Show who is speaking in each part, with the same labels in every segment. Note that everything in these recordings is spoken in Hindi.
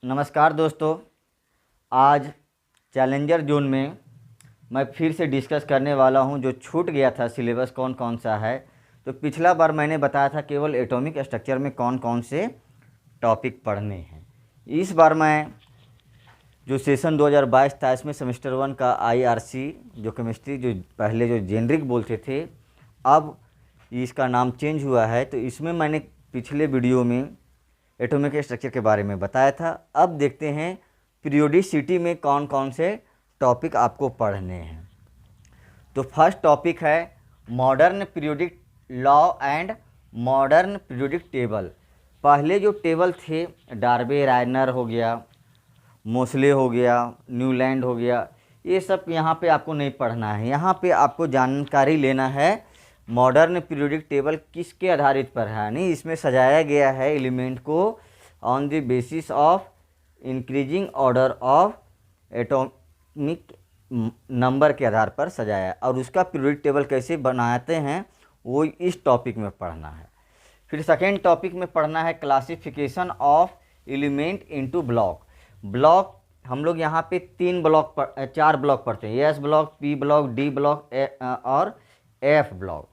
Speaker 1: नमस्कार दोस्तों, आज चैलेंजर जोन में मैं फिर से डिस्कस करने वाला हूं जो छूट गया था सिलेबस कौन कौन सा है। तो पिछला बार मैंने बताया था केवल एटॉमिक स्ट्रक्चर में कौन कौन से टॉपिक पढ़ने हैं। इस बार मैं जो सेशन 2022 था इसमें सेमेस्टर 1 का IRC जो केमिस्ट्री जो पहले जो जेनरिक बोलते थे, अब इसका नाम चेंज हुआ है। तो इसमें मैंने पिछले वीडियो में एटॉमिक स्ट्रक्चर के बारे में बताया था। अब देखते हैं पीरियोडिसिटी में कौन कौन से टॉपिक आपको पढ़ने हैं। तो फर्स्ट टॉपिक है modern periodic law and modern periodic table. पहले जो टेबल थे डार्बे रायनर हो गया, मोसले हो गया, न्यूलैंड हो गया, ये सब यहाँ पे आपको नहीं पढ़ना है। यहाँ पे आपको जानकारी लेना है मॉडर्न पीरियोडिक टेबल किसके आधारित पर है, यानी इसमें सजाया गया है एलिमेंट को on the basis of increasing order of atomic number के आधार पर सजाया, और उसका पीरियोडिक टेबल कैसे बनाते हैं वो इस टॉपिक में पढ़ना है। फिर सेकेंड टॉपिक में पढ़ना है classification of element into block. Block हम लोग यहाँ पे 4 ब्लॉक पढ़ते हैं, S block, P block, D block और एफ ब्लॉक।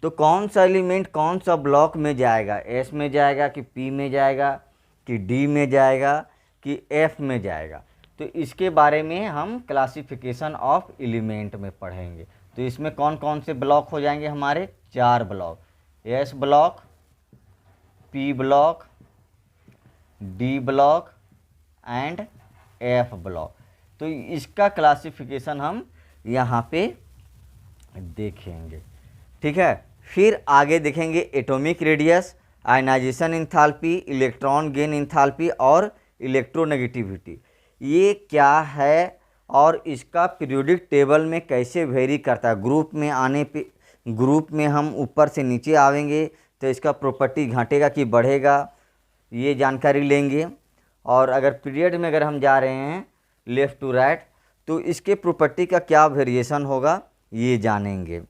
Speaker 1: तो कौन सा एलिमेंट कौन सा ब्लॉक में जाएगा, एस में जाएगा कि पी में जाएगा कि डी में जाएगा कि एफ में जाएगा, तो इसके बारे में हम क्लासिफिकेशन ऑफ एलिमेंट में पढ़ेंगे। तो इसमें कौन कौन से ब्लॉक हो जाएंगे हमारे 4 block, S block, P block, D block and F block. तो इसका क्लासिफिकेशन हम यहाँ पे देखेंगे, ठीक है। फिर आगे देखेंगे atomic radius, ionization enthalpy, electron gain enthalpy और इलेक्ट्रोनेगेटिविटी, ये क्या है और इसका पीरियोडिक टेबल में कैसे वेरी करता है। ग्रुप में आने पे, ग्रुप में हम ऊपर से नीचे आवेंगे तो इसका प्रॉपर्टी घटेगा कि बढ़ेगा, ये जानकारी लेंगे। और अगर पीरियड में अगर हम जा रहे हैं लेफ़्ट टू राइट तो इसके प्रॉपर्टी का क्या वेरिएशन होगा ये जानेंगे।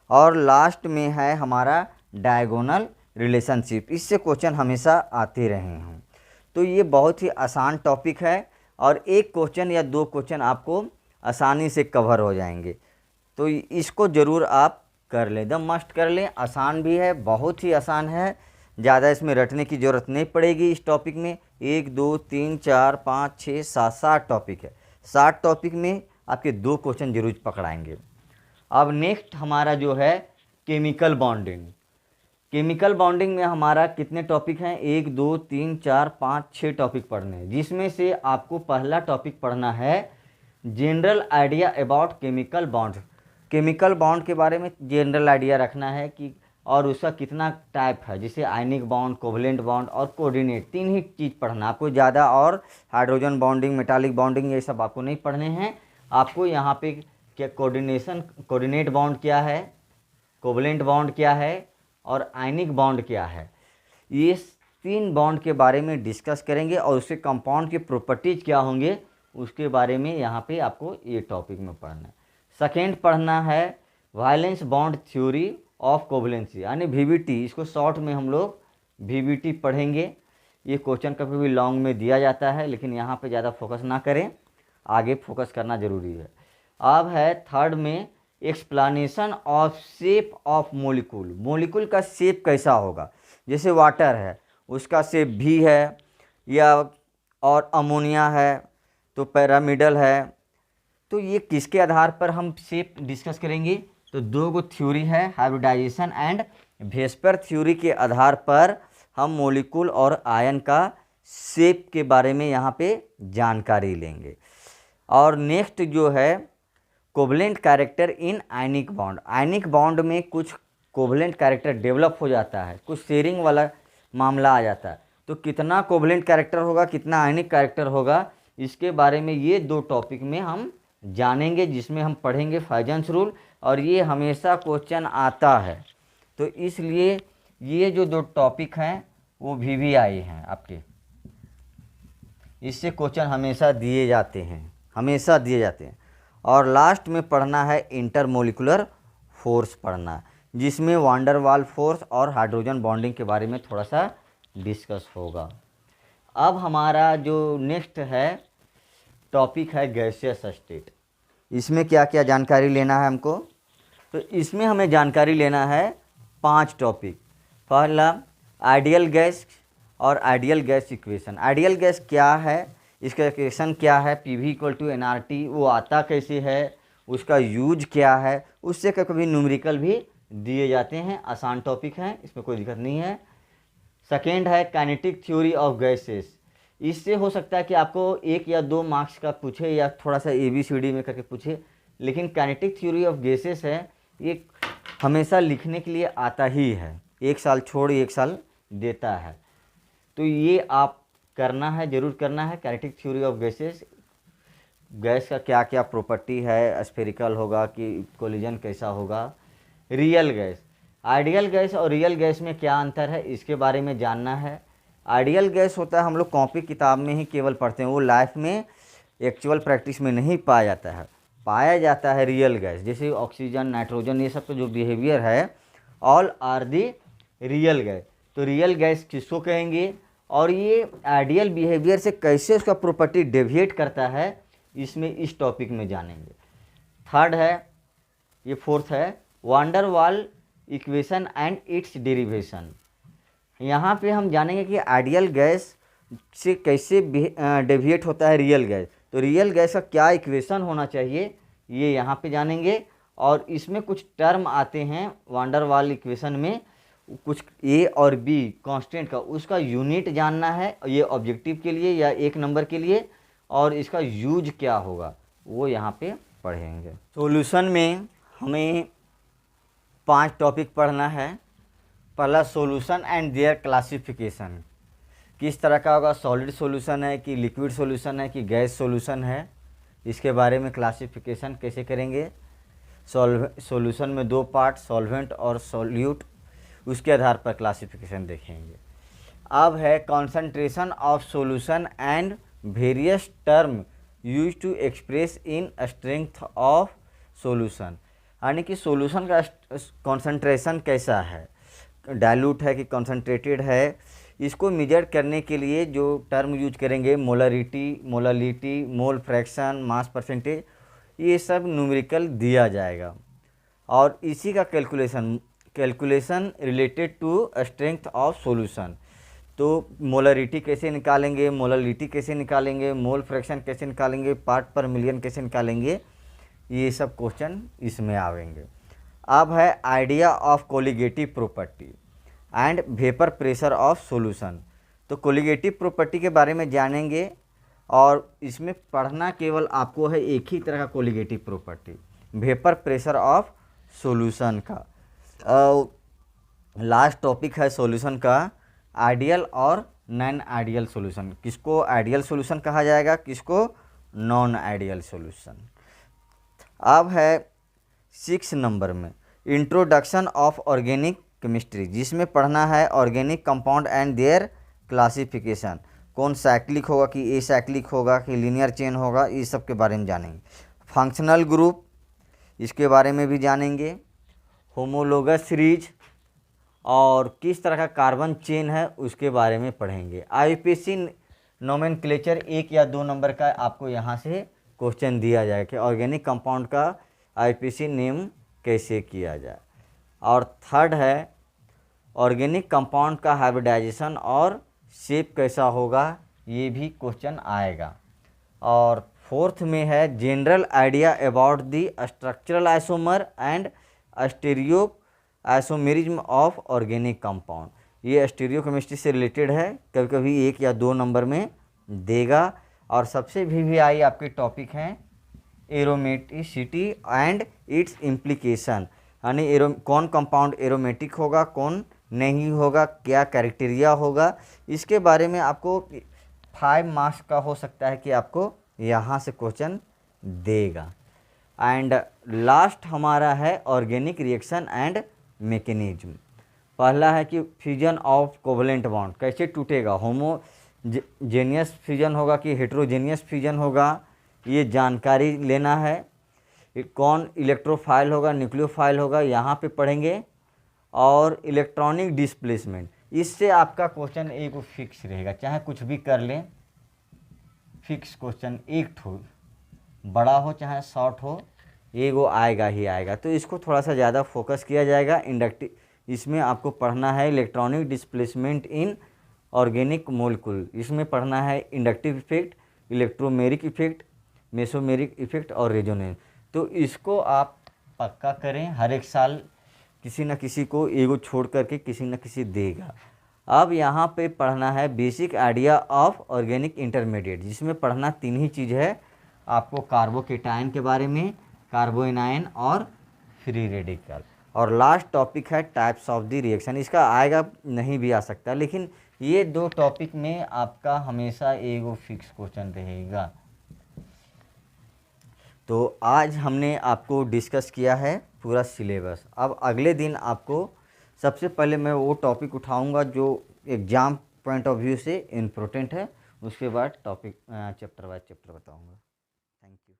Speaker 1: और लास्ट में है हमारा डायगोनल रिलेशनशिप, इससे क्वेश्चन हमेशा आते रहे हैं। तो ये बहुत ही आसान टॉपिक है और एक क्वेश्चन या 2 क्वेश्चन आपको आसानी से कवर हो जाएंगे। तो इसको ज़रूर आप कर लें, एकदम मस्ट कर लें। आसान भी है, बहुत ही आसान है, ज़्यादा इसमें रटने की ज़रूरत नहीं पड़ेगी। इस टॉपिक में 1 2 3 4 5 6 7 टॉपिक है। 7 टॉपिक में आपके 2 क्वेश्चन जरूर पकड़ाएंगे। अब नेक्स्ट हमारा जो है केमिकल बॉन्डिंग। केमिकल बॉन्डिंग में हमारा कितने टॉपिक हैं, 1 2 3 4 5 6 टॉपिक पढ़ने हैं, जिसमें से आपको पहला टॉपिक पढ़ना है general idea about chemical bond. Chemical bond के बारे में जनरल आइडिया रखना है कि और उसका कितना टाइप है, जैसे आयनिक बॉन्ड, कोवलेंट बॉन्ड और कोऑर्डिनेट, 3 ही चीज़ पढ़ना आपको ज़्यादा। और हाइड्रोजन बॉन्डिंग, मेटालिक बॉन्डिंग ये सब आपको नहीं पढ़ने हैं। आपको यहाँ पे क्या कोऑर्डिनेट बॉन्ड क्या है, कोवलेंट बॉन्ड क्या है और आयनिक बॉन्ड क्या है, ये 3 बॉन्ड के बारे में डिस्कस करेंगे। और उसके कंपाउंड के प्रॉपर्टीज क्या होंगे उसके बारे में यहाँ पे आपको ये टॉपिक में पढ़ना है। सेकेंड पढ़ना है वायलेंस बॉन्ड थ्योरी ऑफ कोवलेंसी, यानी VBT, इसको शॉर्ट में हम लोग VBT पढ़ेंगे। ये क्वेश्चन कभी भी लॉन्ग में दिया जाता है, लेकिन यहाँ पे ज़्यादा फोकस ना करें, आगे फोकस करना ज़रूरी है। अब है थर्ड में explanation of shape of molecule. Molecule का शेप कैसा होगा, जैसे वाटर है उसका शेप भी है, या और अमोनिया है तो पैरामिडल है। तो ये किसके आधार पर हम शेप डिस्कस करेंगे, तो 2 गो थ्योरी है, हाइब्रिडाइजेशन एंड वेस्पर थ्योरी के आधार पर हम मोलिक्यूल और आयन का शेप के बारे में यहाँ पे जानकारी लेंगे। और नेक्स्ट जो है covalent character in ionic bond. Ionic bond में कुछ कोवलेंट कैरेक्टर डेवलप हो जाता है, कुछ शेयरिंग वाला मामला आ जाता है, तो कितना कोवलेंट कैरेक्टर होगा, कितना आयनिक कैरेक्टर होगा, इसके बारे में ये 2 टॉपिक में हम जानेंगे, जिसमें हम पढ़ेंगे फाइजेंस रूल। और ये हमेशा क्वेश्चन आता है, तो इसलिए ये जो 2 टॉपिक हैं वो VVI हैं आपके, इससे क्वेश्चन हमेशा दिए जाते हैं, हमेशा दिए जाते हैं। और लास्ट में पढ़ना है इंटरमोलिकुलर फोर्स पढ़ना, जिसमें वांडर वाल फोर्स और हाइड्रोजन बॉन्डिंग के बारे में थोड़ा सा डिस्कस होगा। अब हमारा जो नेक्स्ट है टॉपिक है गैसियस स्टेट। इसमें क्या क्या जानकारी लेना है हमको, तो इसमें हमें जानकारी लेना है 5 टॉपिक। पहला आइडियल गैस और ideal gas equation. Ideal gas क्या है, इसका इक्वेशन क्या है, पीवी इक्वल टू एनआरटी, वो आता कैसे है, उसका यूज क्या है, उससे कभी न्यूमेरिकल भी दिए जाते हैं। आसान टॉपिक है, इसमें कोई दिक्कत नहीं है। सेकेंड है काइनेटिक थ्योरी ऑफ गैसेस। इससे हो सकता है कि आपको 1 या 2 मार्क्स का पूछे या थोड़ा सा ABCD में करके पूछे, लेकिन काइनेटिक थ्योरी ऑफ गैसेस है ये हमेशा लिखने के लिए आता ही है, 1 साल छोड़ 1 साल देता है। तो ये आप करना है, ज़रूर करना है। Kinetic theory of gases, gas का क्या क्या प्रॉपर्टी है, स्फेरिकल होगा कि कोलिजन कैसा होगा। रियल गैस, आइडियल गैस और रियल गैस में क्या अंतर है, इसके बारे में जानना है। आइडियल गैस होता है हम लोग कॉपी किताब में ही केवल पढ़ते हैं, वो लाइफ में एक्चुअल प्रैक्टिस में नहीं पाया जाता है। पाया जाता है रियल गैस, जैसे ऑक्सीजन, नाइट्रोजन, ये सब का जो बिहेवियर है, all are the real gas. तो रियल गैस किसको कहेंगे और ये आइडियल बिहेवियर से कैसे उसका प्रॉपर्टी डेविएट करता है, इसमें इस टॉपिक में जानेंगे। थर्ड है, ये फोर्थ है वांडर वाल इक्वेशन एंड इट्स डेरिवेशन। यहाँ पे हम जानेंगे कि आइडियल गैस से कैसे डेविएट होता है रियल गैस। तो रियल गैस का क्या इक्वेशन होना चाहिए ये यहाँ पे जानेंगे। और इसमें कुछ टर्म आते हैं वांडर वाल इक्वेशन में, कुछ A और B कांस्टेंट का, उसका यूनिट जानना है, ये ऑब्जेक्टिव के लिए या 1 नंबर के लिए, और इसका यूज क्या होगा वो यहाँ पे पढ़ेंगे। सॉल्यूशन में हमें 5 टॉपिक पढ़ना है। पहला सॉल्यूशन एंड देयर क्लासिफिकेशन, किस तरह का होगा, सॉलिड सॉल्यूशन है कि लिक्विड सॉल्यूशन है कि गैस सॉल्यूशन है, इसके बारे में क्लासिफिकेशन कैसे करेंगे। सॉल्यूशन में 2 पार्ट, सॉल्वेंट और सॉल्यूट, उसके आधार पर क्लासिफिकेशन देखेंगे। अब है concentration of solution and various term use to express in strength of solution, यानी कि सॉल्यूशन का कंसंट्रेशन कैसा है, डाइल्यूट है कि कंसंट्रेटेड है, इसको मेजर करने के लिए जो टर्म यूज करेंगे, molarity, molality, mole fraction, mass percentage, ये सब न्यूमेरिकल दिया जाएगा। और इसी का calculation related to strength of solution. तो मोलरिटी कैसे निकालेंगे, मोलालिटी कैसे निकालेंगे, मोल फ्रैक्शन कैसे निकालेंगे, पार्ट पर मिलियन कैसे निकालेंगे, ये सब क्वेश्चन इसमें आवेंगे। अब है idea of colligative property and vapour pressure of solution. तो कोलिगेटिव प्रॉपर्टी के बारे में जानेंगे और इसमें पढ़ना केवल आपको है एक ही तरह का colligative property, vapour pressure of solution का। लास्ट टॉपिक है सॉल्यूशन का आइडियल और नॉन आइडियल सॉल्यूशन। किसको आइडियल सॉल्यूशन कहा जाएगा, किसको नॉन आइडियल सॉल्यूशन। अब है 6 नंबर में इंट्रोडक्शन ऑफ ऑर्गेनिक केमिस्ट्री, जिसमें पढ़ना है organic compound and there classification, कौन साइक्लिक होगा कि एसाइक्लिक होगा कि लीनियर चेन होगा, इस सब के बारे में जानेंगे। फंक्शनल ग्रुप, इसके बारे में भी जानेंगे। होमोलोगस सीरीज और किस तरह का कार्बन चेन है उसके बारे में पढ़ेंगे। IUPAC नोमेनक्लेचर 1 या 2 नंबर का आपको यहाँ से क्वेश्चन दिया जाए कि ऑर्गेनिक कंपाउंड का IUPAC नेम कैसे किया जाए। और थर्ड है ऑर्गेनिक कंपाउंड का हाइब्रिडाइजेशन और शेप कैसा होगा, ये भी क्वेश्चन आएगा। और फोर्थ में है general idea about the structural isomer and stereo isomerism of organic compound, ये स्टीरियोकेमिस्ट्री से रिलेटेड है, कभी कभी 1 या 2 नंबर में देगा। और सबसे VVI आपके टॉपिक हैं एरोमेटिसिटी एंड इट्स इम्प्लीकेशन, यानी कौन कंपाउंड एरोमेटिक होगा, कौन नहीं होगा, क्या क्राइटेरिया होगा, इसके बारे में आपको 5 मार्क्स का हो सकता है कि आपको यहाँ से क्वेश्चन देगा। एंड लास्ट हमारा है ऑर्गेनिक रिएक्शन एंड मैकेनिज्म। पहला है कि फ्यूजन ऑफ कोवलेंट बॉन्ड कैसे टूटेगा, होमोजेनियस फ्यूजन होगा कि हेट्रोजेनियस फ्यूजन होगा, ये जानकारी लेना है। कौन इलेक्ट्रोफाइल होगा, न्यूक्लियोफाइल होगा, यहाँ पे पढ़ेंगे। और इलेक्ट्रॉनिक डिस्प्लेसमेंट। इससे आपका क्वेश्चन एक फिक्स रहेगा, चाहे कुछ भी कर लें, फिक्स क्वेश्चन एक ठो, बड़ा हो चाहे शॉर्ट हो, ये वो आएगा ही आएगा। तो इसको थोड़ा सा ज़्यादा फोकस किया जाएगा। इंडक्टिव, इसमें आपको पढ़ना है electronic displacement in organic molecule. इसमें पढ़ना है inductive effect, electromeric effect, mesomeric effect और रेजोनेंस। तो इसको आप पक्का करें, हर एक साल किसी न किसी को एगो छोड़ करके किसी न किसी देगा। अब यहाँ पे पढ़ना है basic idea of organic intermediate, जिसमें पढ़ना तीन ही चीज़ है आपको, कार्बोकेटाइन के बारे में, कार्बोएनाइन और फ्री रेडिकल, और लास्ट टॉपिक है टाइप्स ऑफ द रिएक्शन। इसका आएगा नहीं भी आ सकता, लेकिन ये दो टॉपिक में आपका हमेशा एगो फिक्स क्वेश्चन रहेगा। तो आज हमने आपको डिस्कस किया है पूरा सिलेबस। अब अगले दिन आपको सबसे पहले मैं वो टॉपिक उठाऊंगा जो एग्ज़ाम पॉइंट ऑफ व्यू से इम्पोर्टेंट है, उसके बाद टॉपिक चैप्टर बाय चैप्टर बताऊंगा। Thank you.